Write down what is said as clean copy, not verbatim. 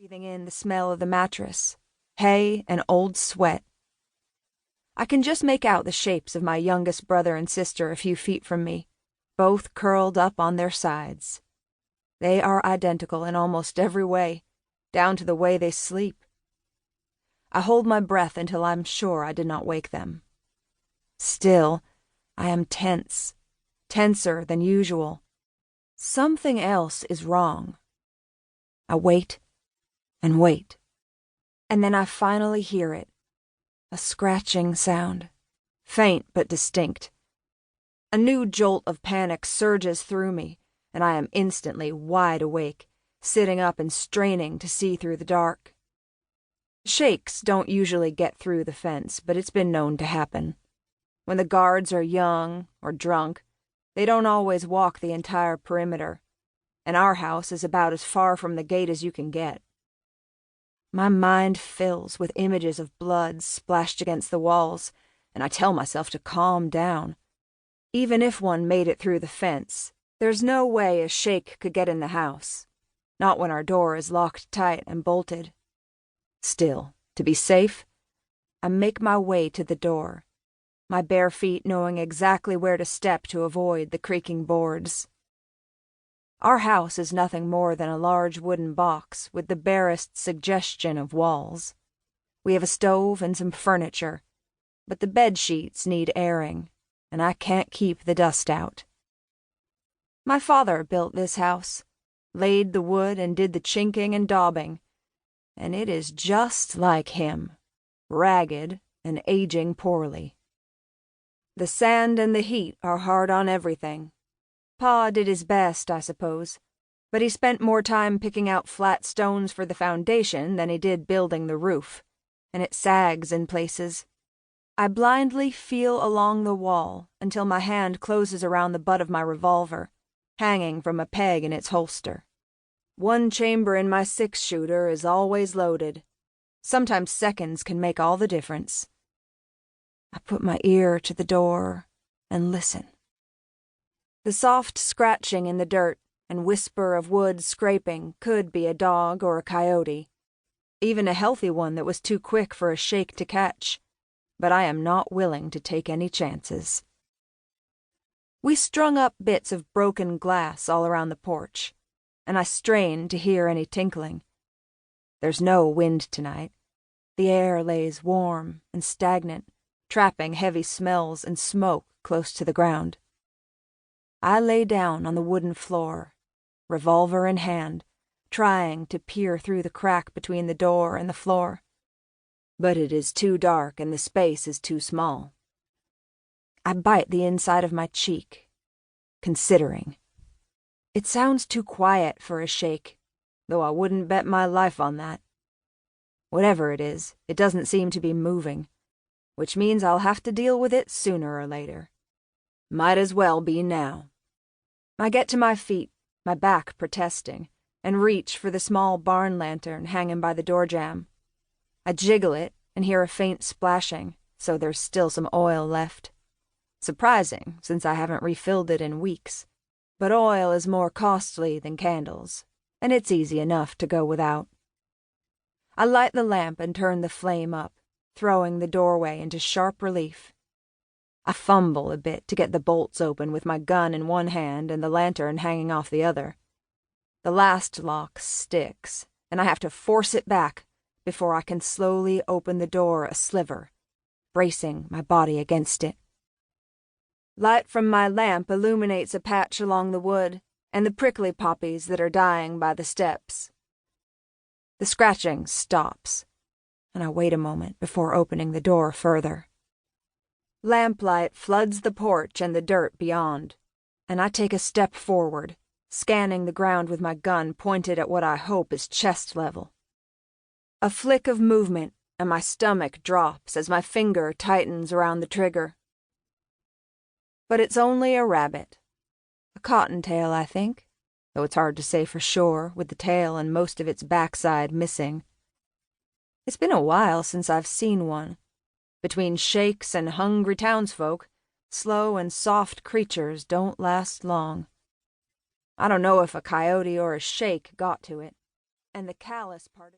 breathing in the smell of the mattress, hay, and old sweat. I can just make out the shapes of my youngest brother and sister a few feet from me, both curled up on their sides. They are identical in almost every way, down to the way they sleep. I hold my breath until I'm sure I did not wake them. Still, I am tense, tenser than usual. Something else is wrong. I wait and wait, and then I finally hear it. A scratching sound, faint but distinct. A new jolt of panic surges through me, and I am instantly wide awake, sitting up and straining to see through the dark. Shakes don't usually get through the fence, but it's been known to happen. When the guards are young or drunk, they don't always walk the entire perimeter, and our house is about as far from the gate as you can get. My mind fills with images of blood splashed against the walls, and I tell myself to calm down. Even if one made it through the fence, there's no way a shake could get in the house, not when our door is locked tight and bolted. Still, to be safe, I make my way to the door, my bare feet knowing exactly where to step to avoid the creaking boards. Our house is nothing more than a large wooden box with the barest suggestion of walls. We have a stove and some furniture, but the bed sheets need airing, and I can't keep the dust out. My father built this house, laid the wood and did the chinking and daubing, and it is just like him, ragged and aging poorly. The sand and the heat are hard on everything. Pa did his best, I suppose, but he spent more time picking out flat stones for the foundation than he did building the roof, and it sags in places. I blindly feel along the wall until my hand closes around the butt of my revolver, hanging from a peg in its holster. One chamber in my six-shooter is always loaded. Sometimes seconds can make all the difference. I put my ear to the door and listen. The soft scratching in the dirt and whisper of wood scraping could be a dog or a coyote, even a healthy one that was too quick for a shake to catch, but I am not willing to take any chances. We strung up bits of broken glass all around the porch, and I strain to hear any tinkling. There's no wind tonight. The air lays warm and stagnant, trapping heavy smells and smoke close to the ground. I lay down on the wooden floor, revolver in hand, trying to peer through the crack between the door and the floor. But it is too dark and the space is too small. I bite the inside of my cheek, considering. It sounds too quiet for a shake, though I wouldn't bet my life on that. Whatever it is, it doesn't seem to be moving, which means I'll have to deal with it sooner or later. Might as well be now. I get to my feet, my back protesting, and reach for the small barn lantern hanging by the door jamb. I jiggle it and hear a faint splashing, so there's still some oil left. Surprising, since I haven't refilled it in weeks. But oil is more costly than candles, and it's easy enough to go without. I light the lamp and turn the flame up, throwing the doorway into sharp relief. I fumble a bit to get the bolts open with my gun in one hand and the lantern hanging off the other. The last lock sticks, and I have to force it back before I can slowly open the door a sliver, bracing my body against it. Light from my lamp illuminates a patch along the wood and the prickly poppies that are dying by the steps. The scratching stops, and I wait a moment before opening the door further. Lamplight floods the porch and the dirt beyond, and I take a step forward, scanning the ground with my gun pointed at what I hope is chest level. A flick of movement, and my stomach drops as my finger tightens around the trigger. But it's only a rabbit. A cottontail, I think, though it's hard to say for sure with the tail and most of its backside missing. It's been a while since I've seen one. Between shakes and hungry townsfolk, slow and soft creatures don't last long. I don't know if a coyote or a shake got to it, and the callous part of